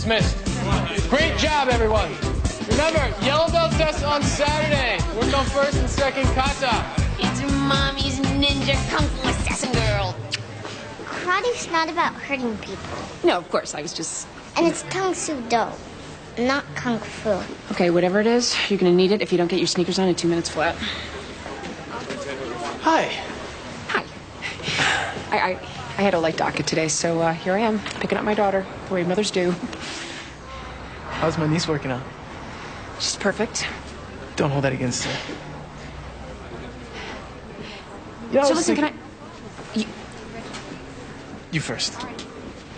dismissed. Great job, everyone. Remember, yellow belt test on Saturday. Work on first and second kata. It's Mommy's ninja kung fu assassin girl. Karate's not about hurting people. No, of course, I was just... And it's Kung Su Do, not Kung Fu. Okay, whatever it is, you're gonna need it if you don't get your sneakers on in 2 minutes flat. Hi. Hi. I had a light docket today, so here I am, picking up my daughter, the way mothers do. How's my niece working out? She's perfect. Don't hold that against her. So listen, can I... You first.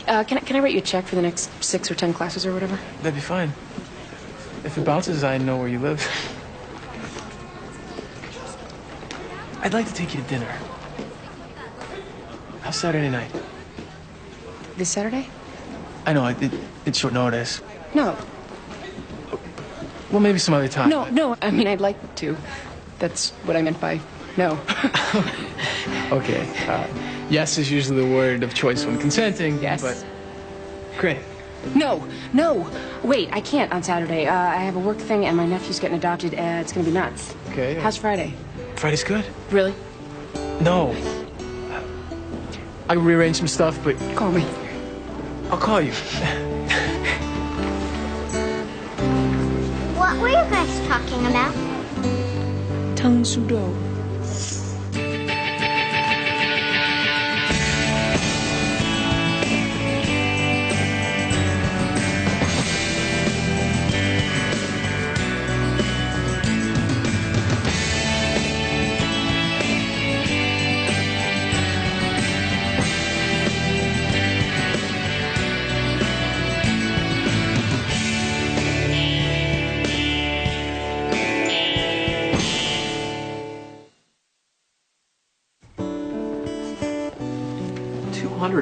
Can I write you a check for the next 6 or 10 classes or whatever? That'd be fine. If it bounces, I know where you live. I'd like to take you to dinner. How's Saturday night? This Saturday? I know, it's short notice. No. Well, maybe some other time. No, I mean, I'd like to. That's what I meant by no. Okay. Yes is usually the word of choice when consenting. Yes. But great. No. Wait, I can't on Saturday. I have a work thing and my nephew's getting adopted. It's gonna be nuts. Okay. How's Friday? Friday's good. Really? No. I can rearrange some stuff, but... Call me. I'll call you. What were you guys talking about? Tung Sudo.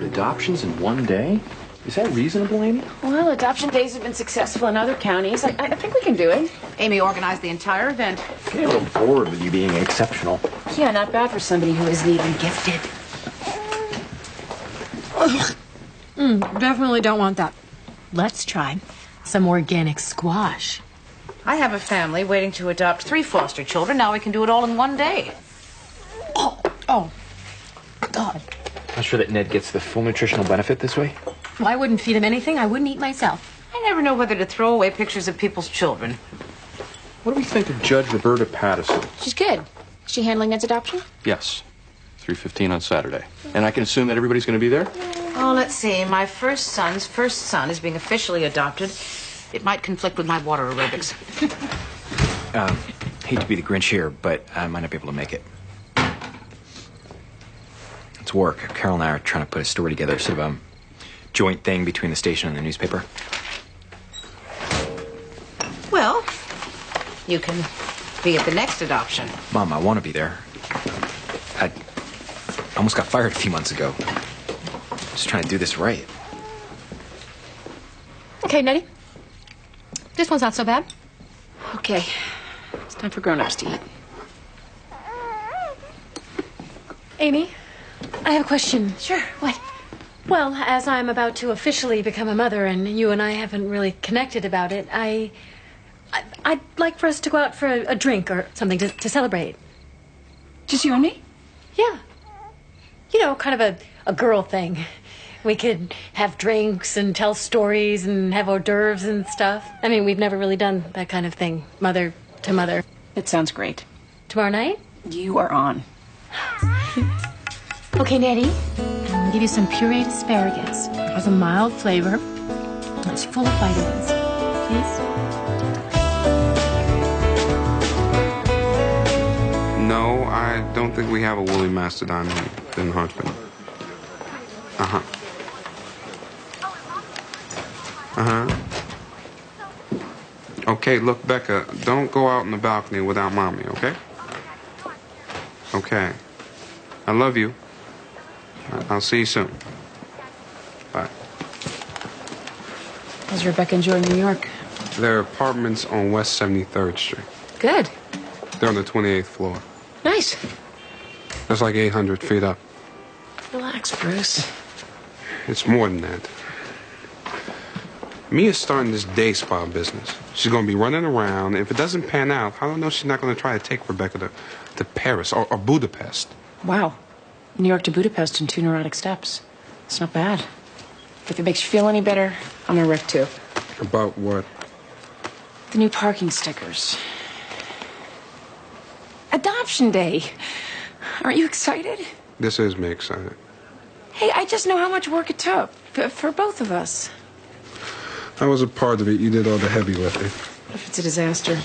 Adoptions in one day? Is that reasonable, Amy? Well, adoption days have been successful in other counties. I think we can do it. Amy organized the entire event. I'm getting a little bored with you being exceptional. Yeah, not bad for somebody who isn't even gifted. Definitely don't want that. Let's try some organic squash. I have a family waiting to adopt 3 foster children. Now we can do it all in one day. Oh, God. Not sure that Ned gets the full nutritional benefit this way. Well, I wouldn't feed him anything I wouldn't eat myself. I never know whether to throw away pictures of people's children. What do we think of Judge Roberta Pattison? She's good. Is she handling Ned's adoption? Yes. 3:15 on Saturday. And I can assume that everybody's going to be there? Oh, let's see. My first son's first son is being officially adopted. It might conflict with my water aerobics. Hate to be the Grinch here, but I might not be able to make it. It's work. Carol and I are trying to put a story together, sort of a joint thing between the station and the newspaper. Well, you can be at the next adoption. Mom, I want to be there. I almost got fired a few months ago. Just trying to do this right. Okay, Nettie. This one's not so bad. Okay. It's time for grown-ups to eat. Amy, I have a question. Sure. What? Well, as I'm about to officially become a mother and you and I haven't really connected about it, I'd like for us to go out for a drink or something to celebrate. Just you and me? Yeah. You know, kind of a girl thing. We could have drinks and tell stories and have hors d'oeuvres and stuff. I mean, we've never really done that kind of thing, mother to mother. It sounds great. Tomorrow night? You are on. Okay, Nettie. I'm gonna give you some pureed asparagus. It has a mild flavor. It's full of vitamins. Please? No, I don't think we have a woolly mastodon in Huntsman. Uh-huh. Uh-huh. Okay, look, Becca, don't go out in the balcony without Mommy, okay? Okay. I love you. I'll see you soon. Bye. How's Rebecca enjoying New York? There are apartments on West 73rd Street. Good. They're on the 28th floor. Nice. That's like 800 feet up. Relax, Bruce. It's more than that. Mia's starting this day spa business. She's going to be running around. If it doesn't pan out, I don't know if she's not going to try to take Rebecca to Paris or Budapest. Wow. New York to Budapest in 2 neurotic steps. It's not bad. If it makes you feel any better, I'm a wreck too. About what? The new parking stickers. Adoption Day. Aren't you excited? This is me excited. Hey, I just know how much work it took for both of us. I was a part of it. You did all the heavy lifting. What if it's a disaster?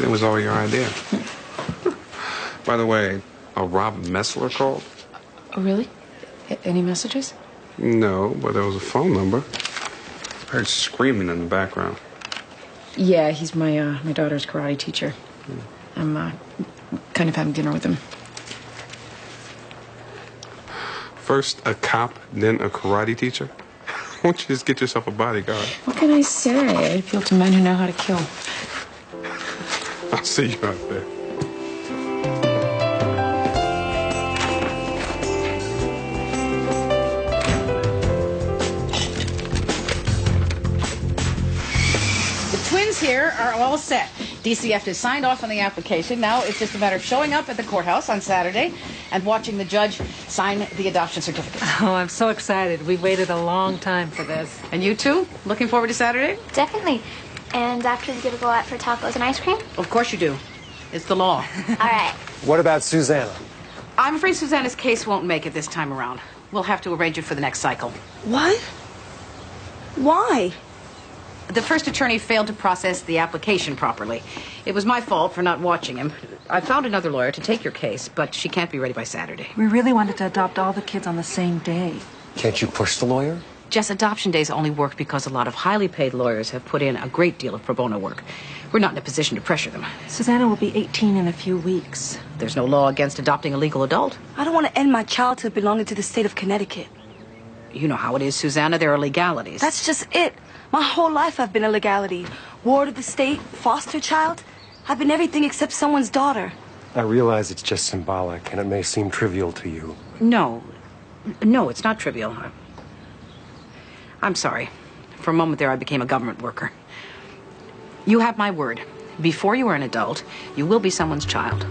It was all your idea. By the way, Rob Messler called. Oh, really? Any messages? No, but there was a phone number. I heard screaming in the background. Yeah, he's my daughter's karate teacher. I'm kind of having dinner with him. First a cop, then a karate teacher? Why don't you just get yourself a bodyguard? What can I say? I appeal to men who know how to kill. I'll see you out there. Twins here are all set. DCF has signed off on the application. Now it's just a matter of showing up at the courthouse on Saturday and watching the judge sign the adoption certificate. Oh, I'm so excited. We've waited a long time for this. And you too? Looking forward to Saturday? Definitely. And after we get to go out for tacos and ice cream? Of course you do. It's the law. All right. What about Susanna? I'm afraid Susanna's case won't make it this time around. We'll have to arrange it for the next cycle. What? Why? The first attorney failed to process the application properly. It was my fault for not watching him. I found another lawyer to take your case, but she can't be ready by Saturday. We really wanted to adopt all the kids on the same day. Can't you push the lawyer? Jess, adoption days only work because a lot of highly paid lawyers have put in a great deal of pro bono work. We're not in a position to pressure them. Susanna will be 18 in a few weeks. There's no law against adopting a legal adult. I don't want to end my childhood belonging to the state of Connecticut. You know how it is, Susanna. There are legalities. That's just it. My whole life I've been a legality. Ward of the state, foster child. I've been everything except someone's daughter. I realize it's just symbolic, and it may seem trivial to you. No, it's not trivial. I'm sorry. For a moment there, I became a government worker. You have my word. Before you are an adult, you will be someone's child.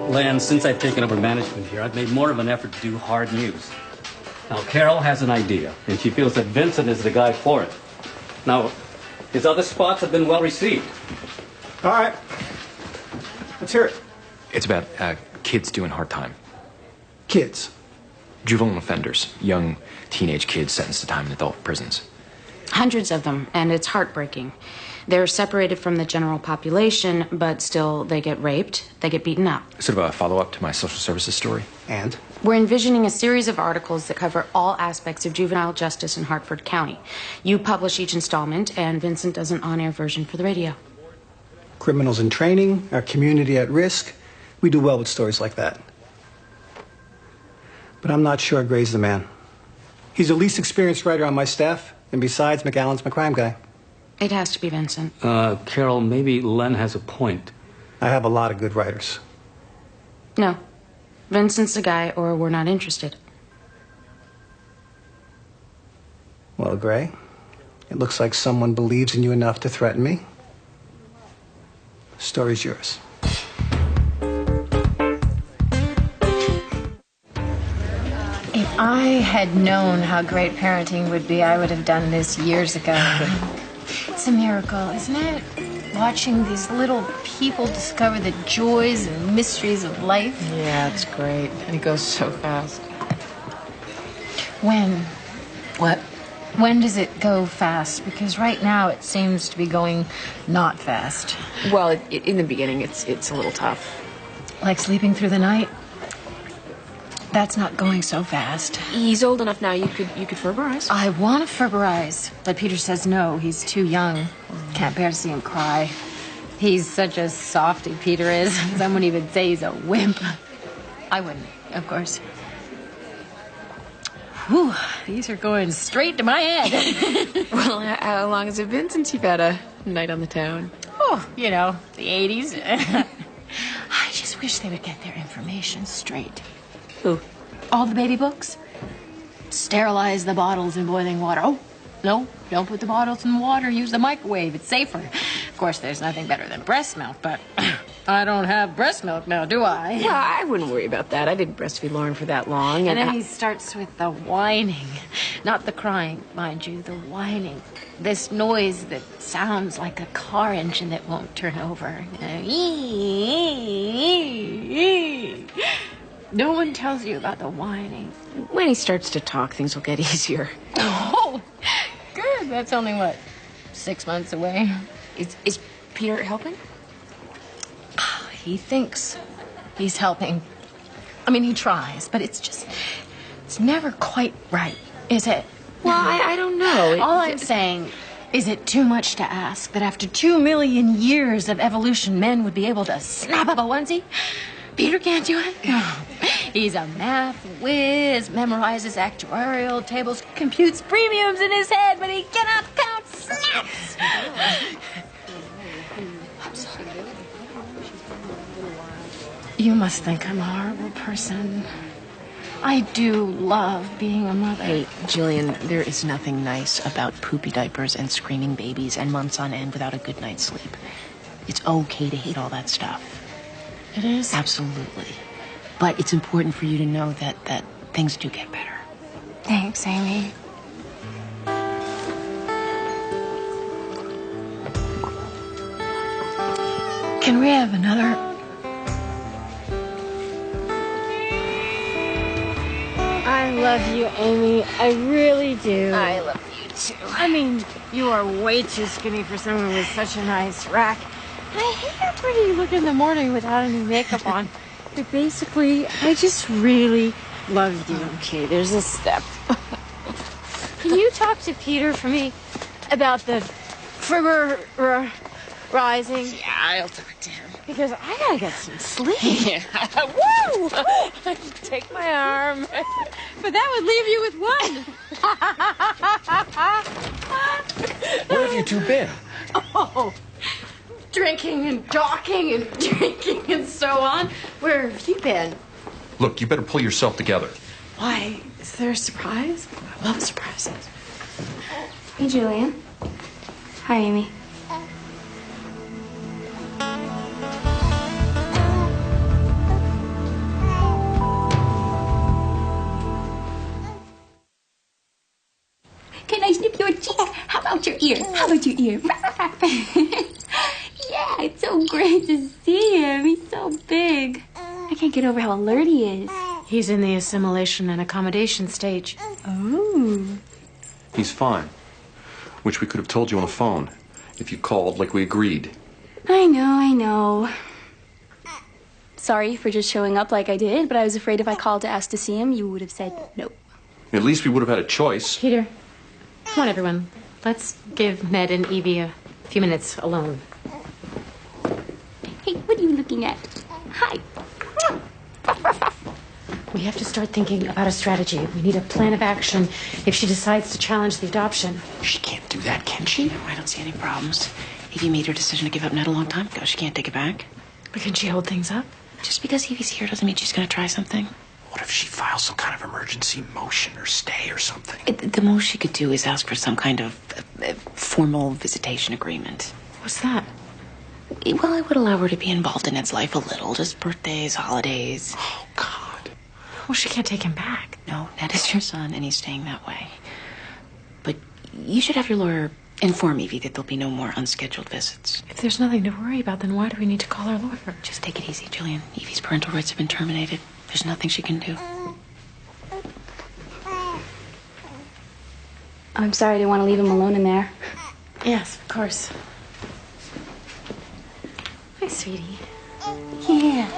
Lan, since I've taken over management here, I've made more of an effort to do hard news. Now, Carol has an idea, and she feels that Vincent is the guy for it. Now, his other spots have been well received. All right. Let's hear it. It's about kids doing hard time. Kids? Juvenile offenders, young teenage kids sentenced to time in adult prisons. Hundreds of them, and it's heartbreaking. They're separated from the general population, but still they get raped, they get beaten up. Sort of a follow-up to my social services story. And? We're envisioning a series of articles that cover all aspects of juvenile justice in Hartford County. You publish each installment, and Vincent does an on-air version for the radio. Criminals in training, our community at risk. We do well with stories like that. But I'm not sure Gray's the man. He's the least experienced writer on my staff, and besides, McAllen's my crime guy. It has to be Vincent. Carol, maybe Len has a point. I have a lot of good writers. No. Vincent's the guy, or we're not interested. Well, Gray, it looks like someone believes in you enough to threaten me. The story's yours. If I had known how great parenting would be, I would have done this years ago. It's a miracle, isn't it? Watching these little people discover the joys and mysteries of life. Yeah, it's great. And it goes so fast. When? What? When does it go fast? Because right now it seems to be going not fast. Well, in the beginning, it's a little tough. Like sleeping through the night? That's not going so fast. He's old enough now, you could Ferberize. I want to Ferberize, but Peter says no, he's too young. Can't bear to see him cry. He's such a softy, Peter is. Someone even say he's a wimp. I wouldn't, of course. Whew, these are going straight to my head. Well, how long has it been since you've had a night on the town? Oh, you know, the 80s. I just wish they would get their information straight. Who? All the baby books? Sterilize the bottles in boiling water. Oh, no, don't put the bottles in water. Use the microwave. It's safer. Of course, there's nothing better than breast milk, but I don't have breast milk now, do I? Well, I wouldn't worry about that. I didn't breastfeed Lauren for that long. And then he starts with the whining. Not the crying, mind you, the whining. This noise that sounds like a car engine that won't turn over. No one tells you about the whining. When he starts to talk, things will get easier. Oh, good. That's only, what, 6 months away? Is Peter helping? He thinks he's helping. I mean, he tries, but it's never quite right, is it? Well, I don't know. All I'm saying is it too much to ask that after 2 million years of evolution, men would be able to snap up a onesie? Peter can't do it? No. He's a math whiz, memorizes actuarial tables, computes premiums in his head, but he cannot count snaps. I'm sorry. You must think I'm a horrible person. I do love being a mother. Hey, Jillian, there is nothing nice about poopy diapers and screaming babies and months on end without a good night's sleep. It's okay to hate all that stuff. It is? Absolutely. But it's important for you to know that things do get better. Thanks, Amy. Can we have another? I love you, Amy. I really do. I love you, too. I mean, you are way too skinny for someone with such a nice rack. I hate how pretty you look in the morning without any makeup on. But basically, I just really love you. Okay, there's a step. Can you talk to Peter for me about the Frimmer rising? Yeah, I'll talk to him. Because I gotta get some sleep. Yeah. Woo! Take my arm. But that would leave you with one. Where have you two been? Oh, drinking and talking and drinking and so on. Where have you been? Look, you better pull yourself together. Why? Is there a surprise? I love surprises. Hey, Julian. Hi, Amy. Can I snip your cheek? How about your ear? How about your ear? Yeah, it's so great to see him. He's so big. I can't get over how alert he is. He's in the assimilation and accommodation stage. Oh. He's fine. Which we could have told you on the phone if you called like we agreed. I know. Sorry for just showing up like I did, but I was afraid if I called to ask to see him, you would have said no. At least we would have had a choice. Peter, come on, everyone. Let's give Ned and Evie a few minutes alone. Hey, what are you looking at? Hi. We have to start thinking about a strategy. We need a plan of action if she decides to challenge the adoption. She can't do that, can she? No, I don't see any problems. Evie made her decision to give up Ned a long time ago. She can't take it back. But can she hold things up? Just because Evie's here doesn't mean she's going to try something. What if she files some kind of emergency motion or stay or something? The most she could do is ask for some kind of formal visitation agreement. What's that? Well, I would allow her to be involved in Ned's life a little. Just birthdays, holidays. Oh, God. Well, she can't take him back. No, Ned is your son, and he's staying that way. But you should have your lawyer inform Evie that there'll be no more unscheduled visits. If there's nothing to worry about, then why do we need to call our lawyer? Just take it easy, Jillian. Evie's parental rights have been terminated. There's nothing she can do. I'm sorry I didn't want to leave him alone in there. Yes, of course. Hi, sweetie. Yeah.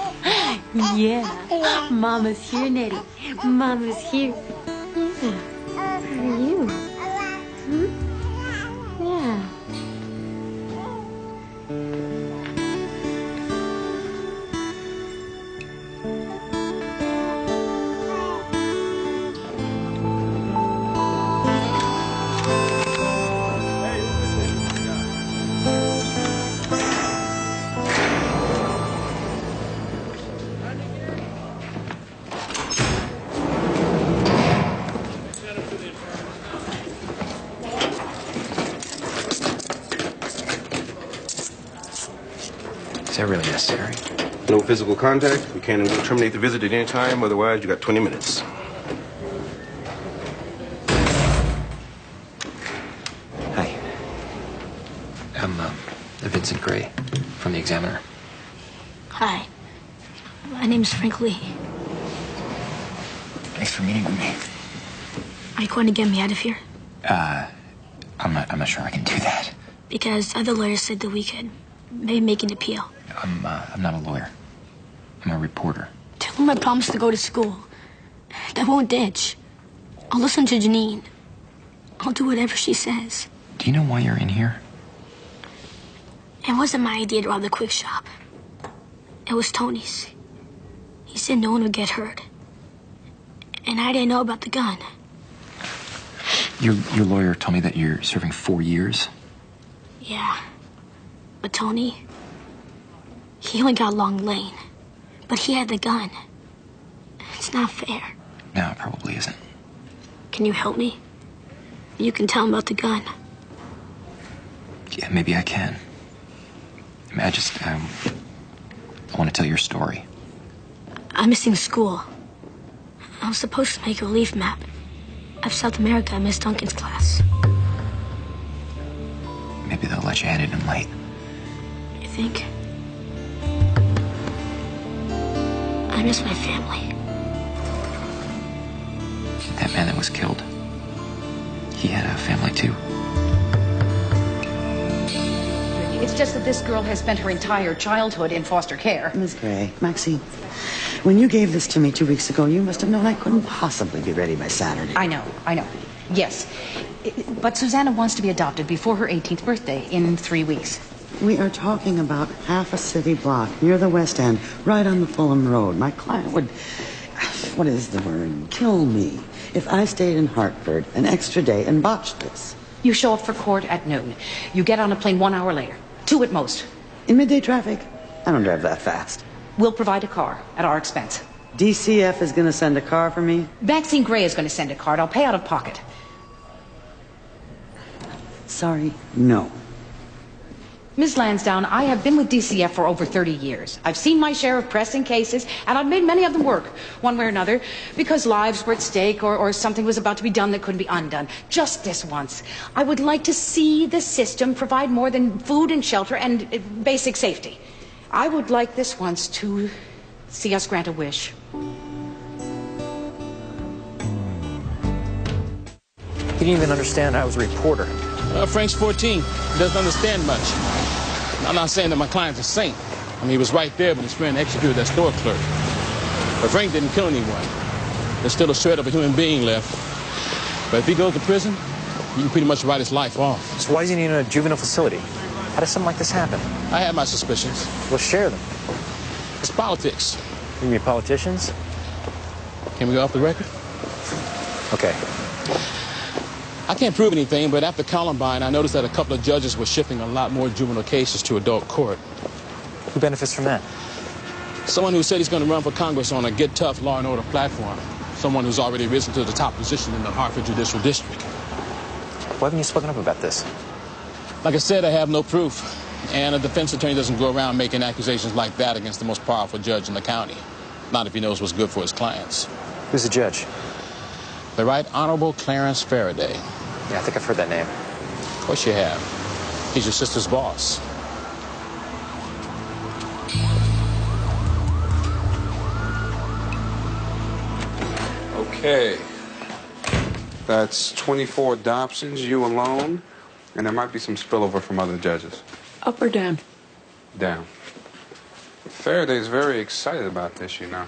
Yeah. Mama's here, Nettie. Mama's here. Yeah. How are you? Yeah. Is that really necessary? No physical contact. We can terminate the visit at any time. Otherwise, you got 20 minutes. Hi. I'm Vincent Gray from the Examiner. Hi. My name's Frank Lee. Thanks for meeting with me. Are you going to get me out of here? I'm not sure I can do that. Because other lawyers said that we could maybe make an appeal. I'm not a lawyer. I'm a reporter. Tell them I promised to go to school. I won't ditch. I'll listen to Janine. I'll do whatever she says. Do you know why you're in here? It wasn't my idea to rob the quick shop. It was Tony's. He said no one would get hurt. And I didn't know about the gun. Your lawyer told me that you're serving 4 years. Yeah. But Tony, he only got long lane. But he had the gun. It's not fair. No, it probably isn't. Can you help me? You can tell him about the gun. Yeah, maybe I can. I mean, I want to tell your story. I'm missing school. I was supposed to make a relief map of South America in Miss Duncan's class. Maybe they'll let you hand it in late. You think? I miss my family. That man that was killed, he had a family too. It's just that this girl has spent her entire childhood in foster care. Miss Gray, Maxine, when you gave this to me 2 weeks ago, you must have known I couldn't possibly be ready by Saturday. I know. Yes. But Susanna wants to be adopted before her 18th birthday in 3 weeks. We are talking about half a city block near the West End, right on the Fulham Road. My client would, what is the word, kill me if I stayed in Hartford an extra day and botched this. You show up for court at noon. You get on a plane 1 hour later. 2 at most. In midday traffic? I don't drive that fast. We'll provide a car at our expense. DCF is going to send a car for me? Maxine Gray is going to send a car. I'll pay out of pocket. Sorry, no. Ms. Lansdowne, I have been with DCF for over 30 years. I've seen my share of pressing cases, and I've made many of them work, one way or another, because lives were at stake or something was about to be done that couldn't be undone. Just this once. I would like to see the system provide more than food and shelter and basic safety. I would like this once to see us grant a wish. He didn't even understand I was a reporter. Frank's 14. He doesn't understand much. I'm not saying that my client's a saint. I mean, he was right there when his friend executed that store clerk. But Frank didn't kill anyone. There's still a shred of a human being left. But if he goes to prison, you can pretty much write his life off. So why is he in a juvenile facility? How does something like this happen? I have my suspicions. Well, share them. It's politics. You mean politicians? Can we go off the record? Okay. I can't prove anything, but after Columbine, I noticed that a couple of judges were shifting a lot more juvenile cases to adult court. Who benefits from that? Someone who said he's going to run for Congress on a Get Tough law and order platform. Someone who's already risen to the top position in the Hartford Judicial District. Why haven't you spoken up about this? Like I said, I have no proof. And a defense attorney doesn't go around making accusations like that against the most powerful judge in the county. Not if he knows what's good for his clients. Who's the judge? The Right Honorable Clarence Faraday. Yeah, I think I've heard that name. Of course you have. He's your sister's boss. Okay. That's 24 adoptions, you alone, and there might be some spillover from other judges. Up or down? Down. Faraday's very excited about this, you know.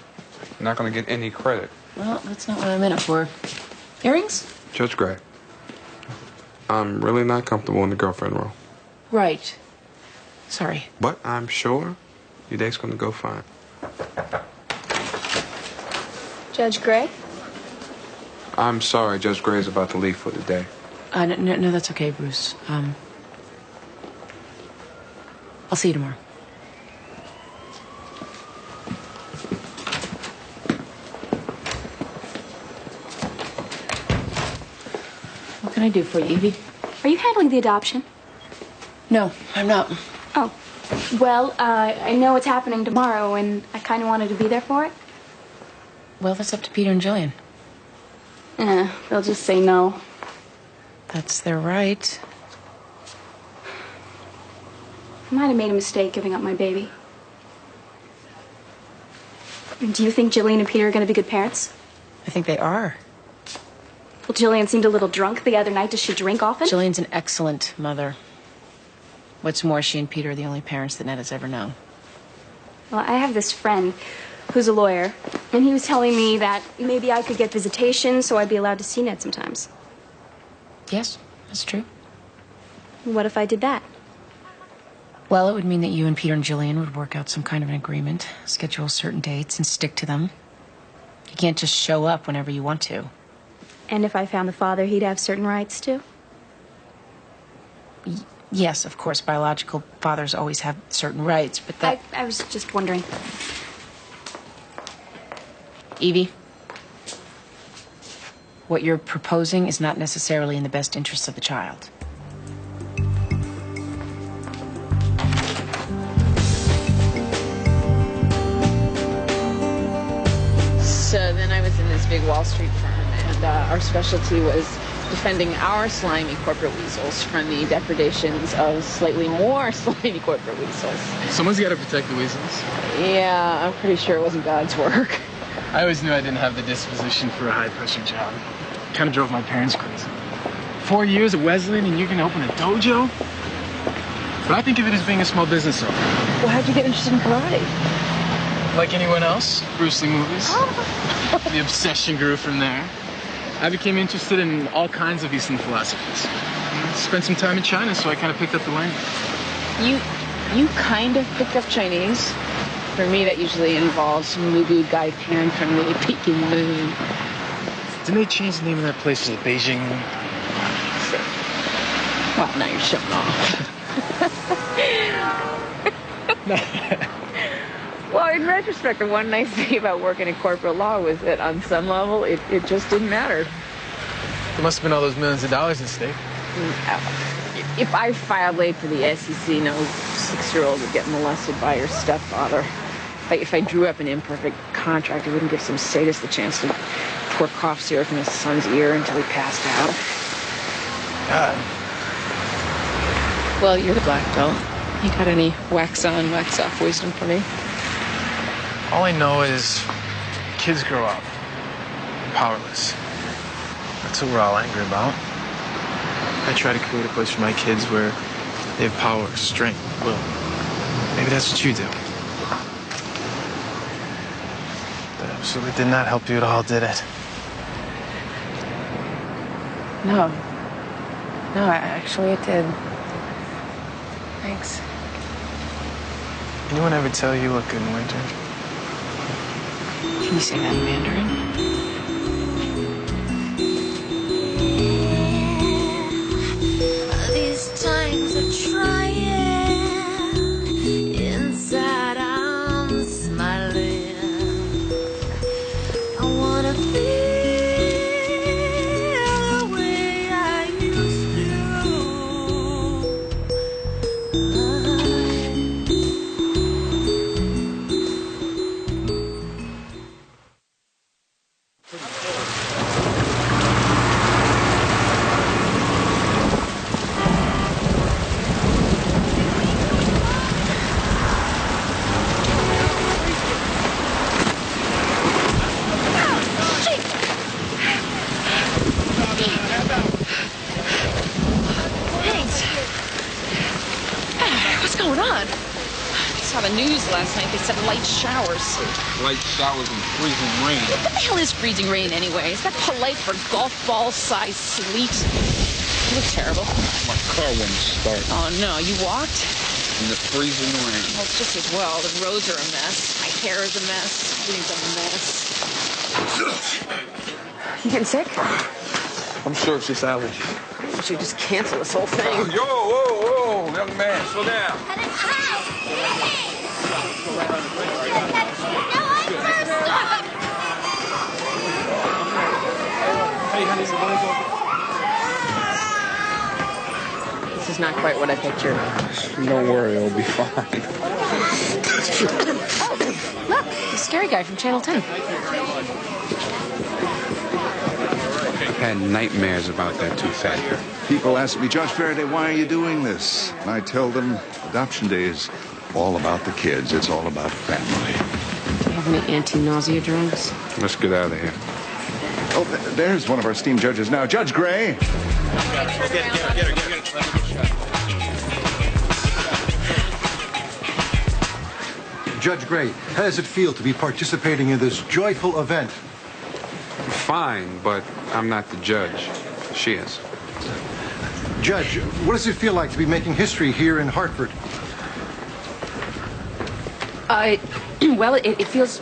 Not going to get any credit. Well, that's not what I'm in it for. Earrings? Judge Gray, I'm really not comfortable in the girlfriend role. Right. Sorry. But I'm sure your day's going to go fine. Judge Gray? I'm sorry, Judge Gray's about to leave for the day. No, that's okay, Bruce. I'll see you tomorrow. What can I do for you, Evie? Are you handling the adoption? No, I'm not. Oh. Well, I know it's happening tomorrow, and I kind of wanted to be there for it. Well, that's up to Peter and Jillian. They'll just say no. That's their right. I might have made a mistake giving up my baby. Do you think Jillian and Peter are going to be good parents? I think they are. Well, Jillian seemed a little drunk the other night. Does she drink often? Jillian's an excellent mother. What's more, she and Peter are the only parents that Ned has ever known. Well, I have this friend who's a lawyer, and he was telling me that maybe I could get visitation so I'd be allowed to see Ned sometimes. Yes, that's true. What if I did that? Well, it would mean that you and Peter and Jillian would work out some kind of an agreement, schedule certain dates, and stick to them. You can't just show up whenever you want to. And if I found the father, he'd have certain rights too? Yes, of course, biological fathers always have certain rights, but that... I was just wondering. Evie, what you're proposing is not necessarily in the best interests of the child. So then I was in this big Wall Street firm, and our specialty was defending our slimy corporate weasels from the depredations of slightly more slimy corporate weasels. Someone's got to protect the weasels. Yeah, I'm pretty sure it wasn't God's work. I always knew I didn't have the disposition for a high-pressure job. Kind of drove my parents crazy. 4 years at Wesleyan and you're going to open a dojo? But I think of it as being a small business owner. Well, how'd you get interested in karate? Like anyone else, Bruce Lee movies. The obsession grew from there. I became interested in all kinds of Eastern philosophies. Spent some time in China, so I kind of picked up the language. You kind of picked up Chinese. For me, that usually involves Mugu Gai Pan from the Peking Moon. Didn't they change the name of that place to the Beijing? Well, now you're showing off. Well, in retrospect, the one nice thing about working in corporate law was that on some level, it just didn't matter. There must have been all those millions of dollars at stake. If I filed late for the SEC, no 6-year-old would get molested by her stepfather. If I drew up an imperfect contract, I wouldn't give some sadist the chance to pour cough syrup in his son's ear until he passed out. God. Well, you're the black belt. You got any wax on, wax off wisdom for me? All I know is kids grow up powerless. That's what we're all angry about. I try to create a place for my kids where they have power, strength, will. Maybe that's what you do. That absolutely did not help you at all, did it? No. No, actually it did. Thanks. Anyone ever tell you look good in winter? Can you say that in Mandarin? These times of trying, inside I'm smiling. I wanna feel the way I used The news last night, they said light showers. Light showers and freezing rain. What the hell is freezing rain anyway? Is that polite for golf ball size sleet? You look terrible. My car wouldn't start. Oh no, you walked? In the freezing rain. Well, it's just as well. The roads are a mess. My hair is a mess. Everything's a mess. You getting sick? I'm sure it's just allergies. We should just cancel this whole thing. Yo, whoa, young man, slow down. This is not quite what I pictured. Don't worry, it'll be fine. Look, the scary guy from Channel 10. I've had nightmares about that tooth fat. People ask me, Judge Faraday, why are you doing this? And I tell them, adoption day is all about the kids. It's all about family. Do you have any anti-nausea drugs? Let's get out of here. Oh, there's one of our esteemed judges now. Judge Gray. Judge Gray, how does it feel to be participating in this joyful event? Fine, but I'm not the judge. She is. Judge, what does it feel like to be making history here in Hartford? Well, it feels,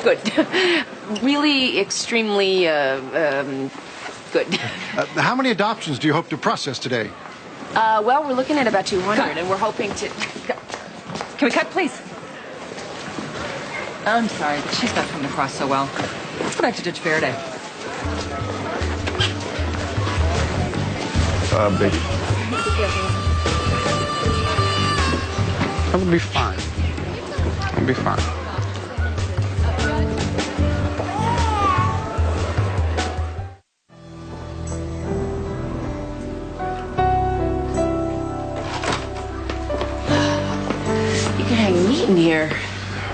good. Really extremely, good. How many adoptions do you hope to process today? Well, we're looking at about 200, and we're hoping to... Can we cut, please? I'm sorry, but she's not coming across so well. Let's go back to Judge Faraday. Baby. It'll be fine. It'll be fine. You can hang meat in here.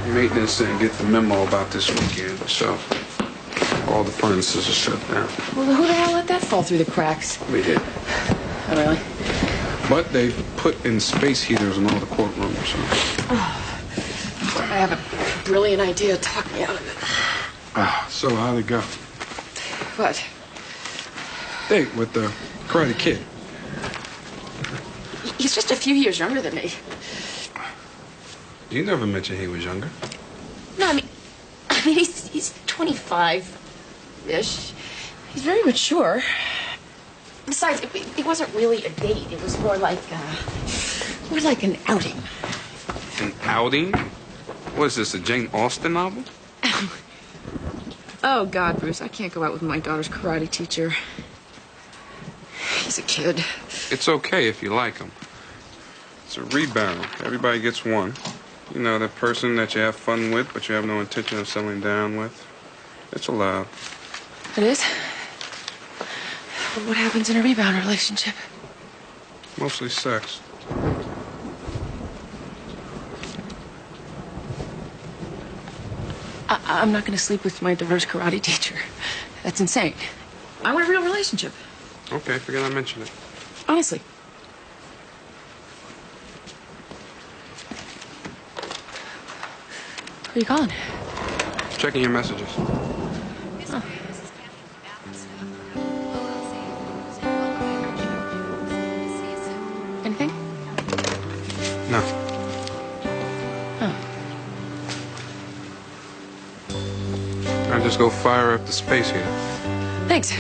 Maintenance didn't get the memo about this weekend, so all the furnaces are shut down. Well, who the hell let that fall through the cracks? We did. Oh, really? But they've put in space heaters in all the courtrooms. So. Oh, I have a brilliant idea. Talk me out of it. So how'd it go? What? Date with the Karate Kid. He's just a few years younger than me. You never mentioned he was younger. No, I mean he's 25-ish. He's very mature. Besides, it wasn't really a date. It was more like an outing. An outing? What is this, a Jane Austen novel? Oh, God, Bruce, I can't go out with my daughter's karate teacher. He's a kid. It's okay if you like him. It's a rebound. Everybody gets one. You know, that person that you have fun with, but you have no intention of settling down with. It's allowed. It is? What happens in a rebound relationship? Mostly sex. I'm not going to sleep with my daughter's karate teacher. That's insane. I want a real relationship. Okay, forget I mentioned it. Honestly. Who are you calling? Checking your messages. Oh. Anything? No. Oh. I'll just go fire up the space heater. Thanks.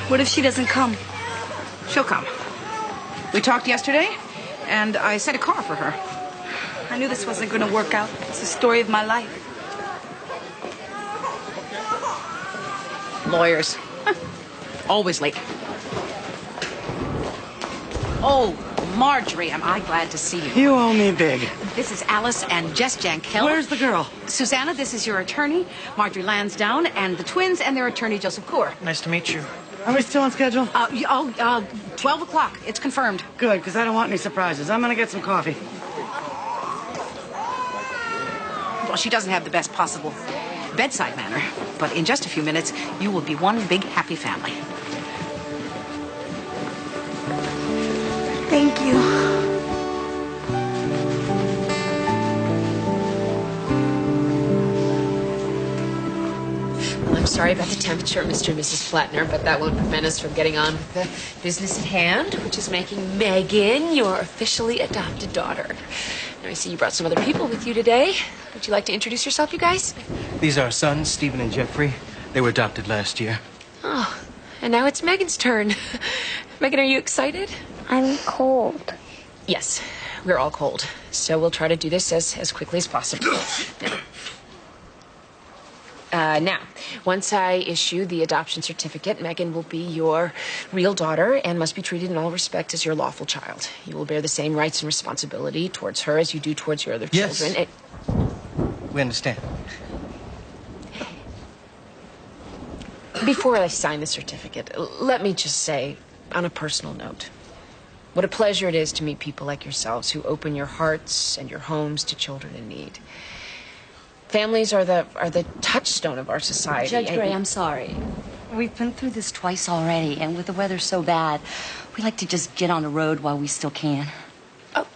What if she doesn't come? She'll come. We talked yesterday, and I sent a car for her. I knew this wasn't going to work out. It's the story of my life. Lawyers. Always late. Oh, Marjorie, am I glad to see you. You owe me big. This is Alice and Jess Jankel. Where's the girl? Susanna, this is your attorney, Marjorie Lansdowne, and the twins and their attorney, Joseph Coor. Nice to meet you. Are we still on schedule? 12 o'clock. It's confirmed. Good, because I don't want any surprises. I'm going to get some coffee. Well, she doesn't have the best possible bedside manner, but in just a few minutes, you will be one big happy family. Thank you. Well, I'm sorry about the temperature, Mr. and Mrs. Flatner, but that won't prevent us from getting on with the business at hand, which is making Megan your officially adopted daughter. Now, I see you brought some other people with you today. Would you like to introduce yourself, you guys? These are our sons, Stephen and Jeffrey. They were adopted last year. Oh, and now it's Megan's turn. Megan, are you excited? I'm cold. Yes, we're all cold. So we'll try to do this as quickly as possible. Now, Now, once I issue the adoption certificate, Megan will be your real daughter and must be treated in all respects as your lawful child. You will bear the same rights and responsibility towards her as you do towards your other children. We understand. Before I sign the certificate, let me just say, on a personal note, what a pleasure it is to meet people like yourselves who open your hearts and your homes to children in need. Families are the touchstone of our society. Judge Gray, I'm sorry. We've been through this twice already, and with the weather so bad, we like to just get on the road while we still can. Oh.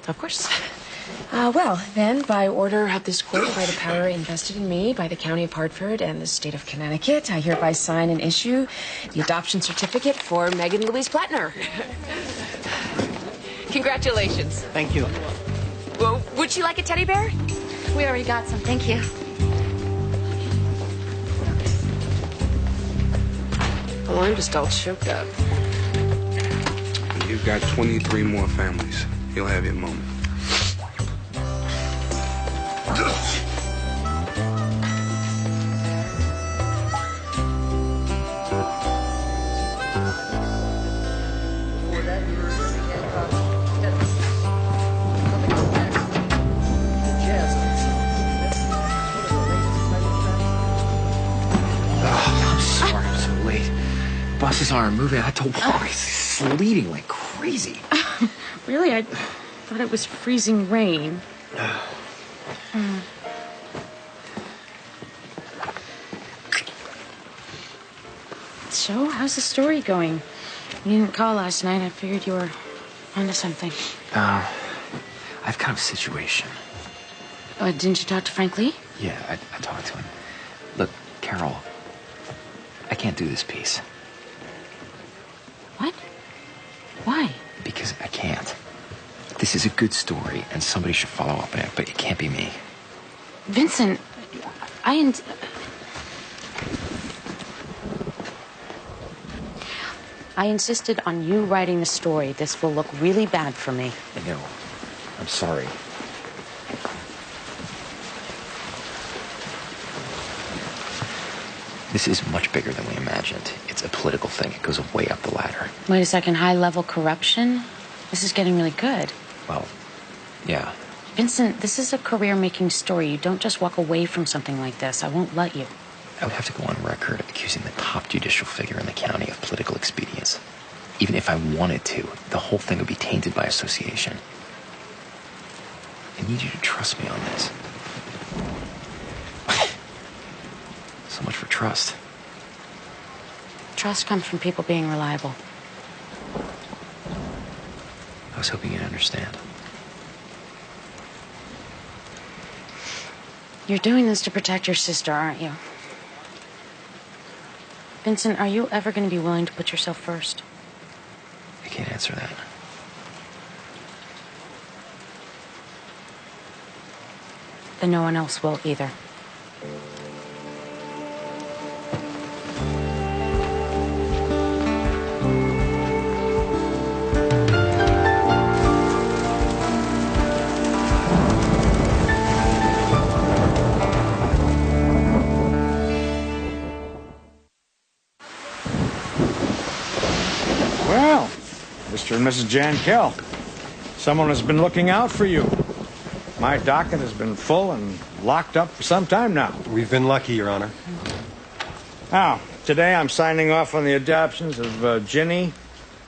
Of course. Well, then, by order of this court, by the power invested in me by the County of Hartford and the State of Connecticut, I hereby sign and issue the adoption certificate for Megan Louise Plattner. Congratulations. Thank you. Well, would she like a teddy bear? We already got some, thank you. Oh, I'm just all choked up. You've got 23 more families. You'll have your moment. Buses aren't moving. I had to walk. It's sleeting like crazy. Really? I thought it was freezing rain. So, how's the story going? You didn't call last night. I figured you were onto something. I've kind of a situation. Didn't you talk to Frank Lee? Yeah, I talked to him. Look, Carol, I can't do this piece. What? Why? Because I can't. This is a good story, and somebody should follow up on it, but it can't be me. Vincent, I insisted on you writing the story. This will look really bad for me. I know. I'm sorry. This is much bigger than we imagined. It's a political thing. It goes way up the ladder. Wait a second, high-level corruption? This is getting really good. Well, yeah. Vincent, this is a career-making story. You don't just walk away from something like this. I won't let you. I would have to go on record accusing the top judicial figure in the county of political expedience. Even if I wanted to, the whole thing would be tainted by association. I need you to trust me on this. So much for trust. Trust comes from people being reliable. I was hoping you'd understand. You're doing this to protect your sister, aren't you? Vincent, are you ever going to be willing to put yourself first? I can't answer that. Then no one else will either. Well, Mr. and Mrs. Jan Kell, someone has been looking out for you. My docket has been full and locked up for some time now. We've been lucky, Your Honor. Now, today I'm signing off on the adoptions of Ginny,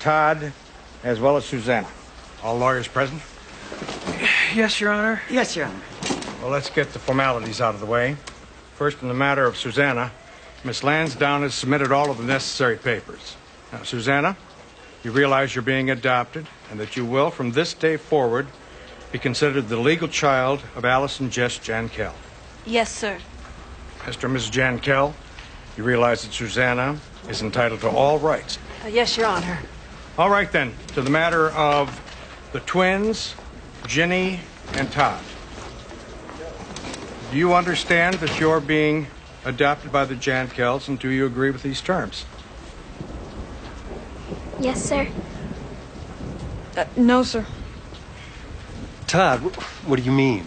Todd, as well as Susanna. All lawyers present? Yes, Your Honor. Yes, Your Honor. Well, let's get the formalities out of the way. First, in the matter of Susanna, Miss Lansdowne has submitted all of the necessary papers. Now, Susanna, you realize you're being adopted and that you will, from this day forward, be considered the legal child of Alice and Jess Jan Kell. Yes, sir. Mr. and Mrs. Jan Kell, you realize that Susanna is entitled to all rights. Yes, Your Honor. All right, then, to the matter of the twins, Ginny and Todd. Do you understand that you're being adopted by the Jan Kells, and do you agree with these terms? Yes, sir. No, sir. Todd, what do you mean?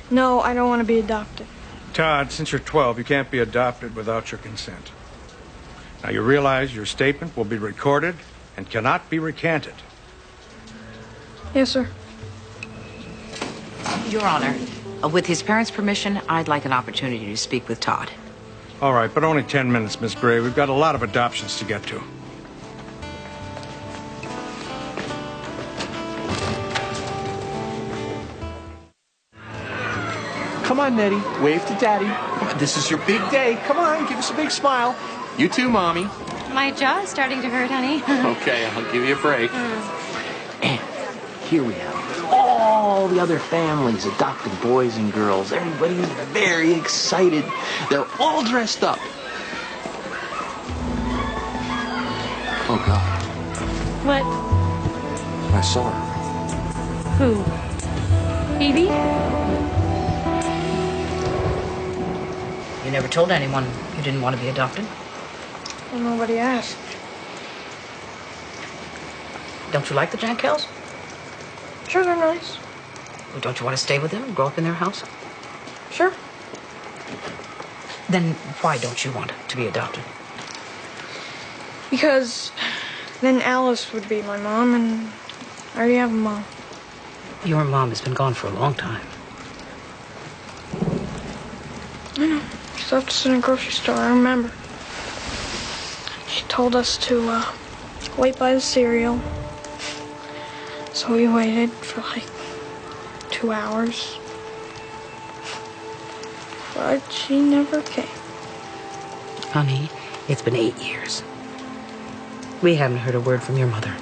No, I don't want to be adopted. Todd, since you're 12, you can't be adopted without your consent. Now, you realize your statement will be recorded and cannot be recanted. Yes, sir. Your Honor, with his parents' permission, I'd like an opportunity to speak with Todd. All right, but only 10 minutes, Miss Gray. We've got a lot of adoptions to get to. Come on, Nettie. Wave to Daddy. This is your big day. Come on, give us a big smile. You too, Mommy. My jaw is starting to hurt, honey. Okay, I'll give you a break. And here we have all the other families, adopted boys and girls. Everybody's very excited. They're all dressed up. Oh, God. What? I saw her. Who? Evie? You never told anyone you didn't want to be adopted? Well, nobody asked. Don't you like the Jankels? Sure, they're nice. Well, don't you want to stay with them and grow up in their house? Sure. Then why don't you want to be adopted? Because then Alice would be my mom, and I already have a mom. Your mom has been gone for a long time. I know. She left us in a grocery store, I remember. She told us to wait by the cereal. So we waited for like 2 hours. But she never came. Honey, it's been 8 years. We haven't heard a word from your mother.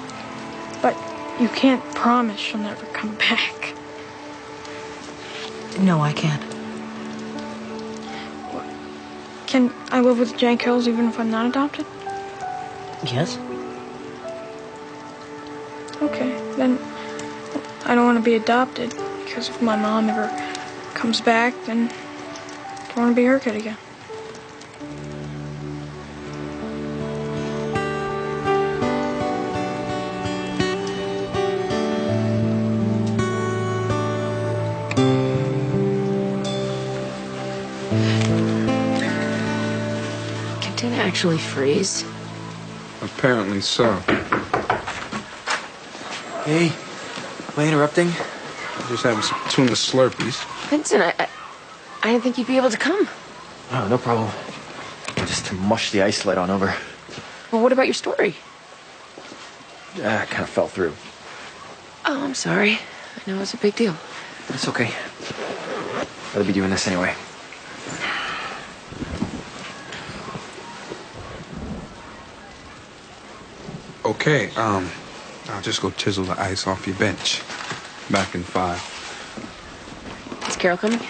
But you can't promise she'll never come back. No, I can't. Can I live with the Jankels even if I'm not adopted? Yes. Okay, then I don't want to be adopted because if my mom ever comes back, then I don't want to be her kid again. Can Tina actually freeze? Apparently so. Hey, am I interrupting? Just having some tuna Slurpees. Vincent, I didn't think you'd be able to come. Oh, no problem. Just to mush the ice sled on over. Well, what about your story? I kind of fell through. Oh, I'm sorry. I know it was a big deal. It's okay. I'll be doing this anyway. Okay, I'll just go chisel the ice off your bench. Back in 5. Is Carol coming?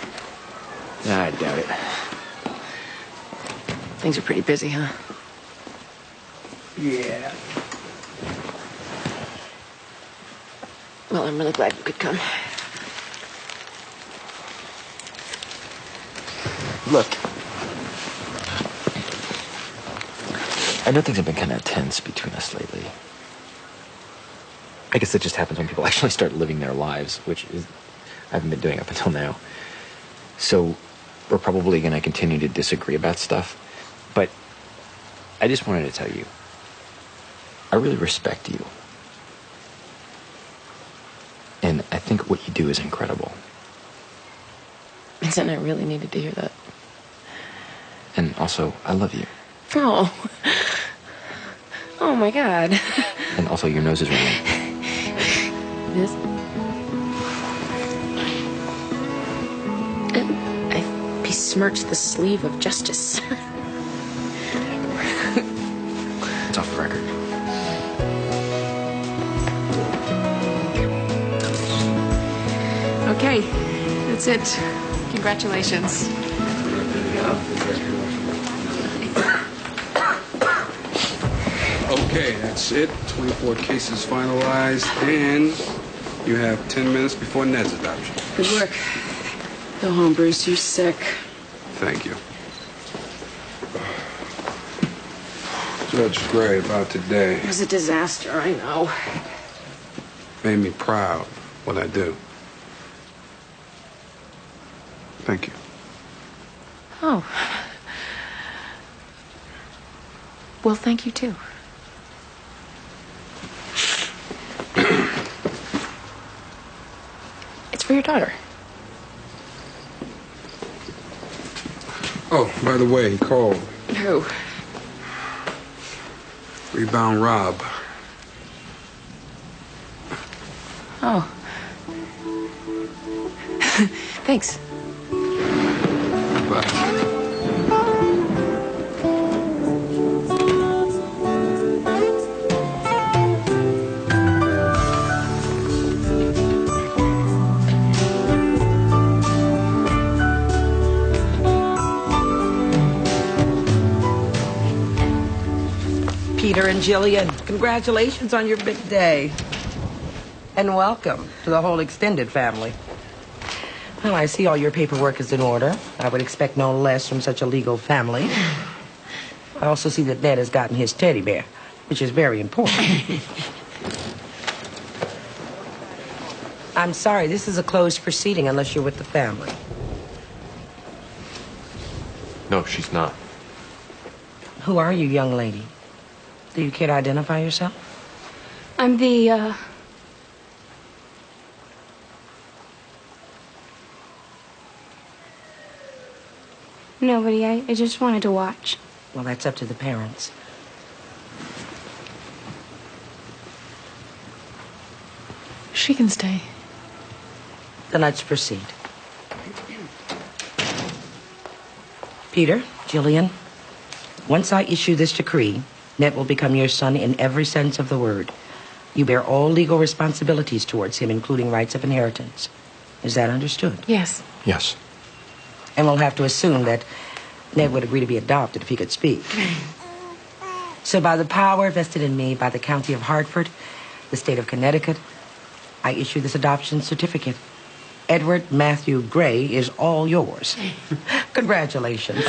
I doubt it. Things are pretty busy, huh? Yeah. Well, I'm really glad you could come. Look. I know things have been kind of tense between us lately. I guess that just happens when people actually start living their lives, which is I haven't been doing up until now. So we're probably going to continue to disagree about stuff. But I just wanted to tell you, I really respect you. And I think what you do is incredible. Vincent, I really needed to hear that. And also, I love you. Oh. Oh, my God. And also, your nose is running. It is? I besmirched the sleeve of justice. It's off the record. Okay, that's it. Congratulations. Okay, that's it. 24 cases finalized, and you have 10 minutes before Ned's adoption. Good work. Go home, Bruce. You're sick. Thank you. Judge Gray, about today. It was a disaster, I know. Made me proud what I do. Oh. Well, thank you, too. It's for your daughter. Oh, by the way, he called. Who? Rebound Rob. Oh. Thanks. Bye. Peter and Jillian, congratulations on your big day. And welcome to the whole extended family. Well, I see all your paperwork is in order. I would expect no less from such a legal family. I also see that Ned has gotten his teddy bear, which is very important. I'm sorry, this is a closed proceeding unless you're with the family. No, she's not. Who are you, young lady? Do you care to identify yourself? I'm the, Nobody. I just wanted to watch. Well, that's up to the parents. She can stay. Then let's proceed. Peter, Jillian, once I issue this decree, Ned will become your son in every sense of the word. You bear all legal responsibilities towards him, including rights of inheritance. Is that understood? Yes. Yes. And we'll have to assume that Ned would agree to be adopted if he could speak. So by the power vested in me by the County of Hartford, the state of Connecticut, I issue this adoption certificate. Edward Matthew Gray is all yours. Congratulations.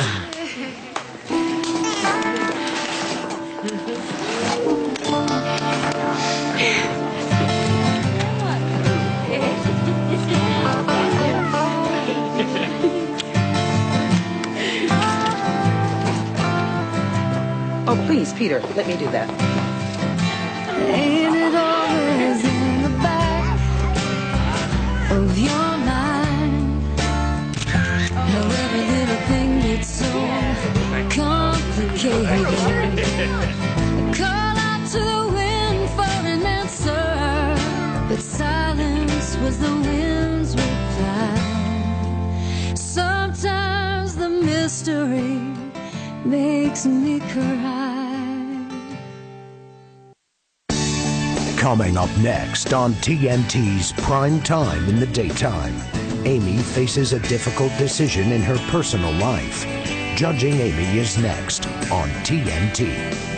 Oh, please, Peter, let me do that. Ain't it always in the back of your mind? How every little thing gets so complicated. Call out to the wind for an answer, but silence was the wind's reply. Sometimes the mystery makes me cry. Coming up next on TNT's Prime Time in the Daytime, Amy faces a difficult decision in her personal life. Judging Amy is next on TNT.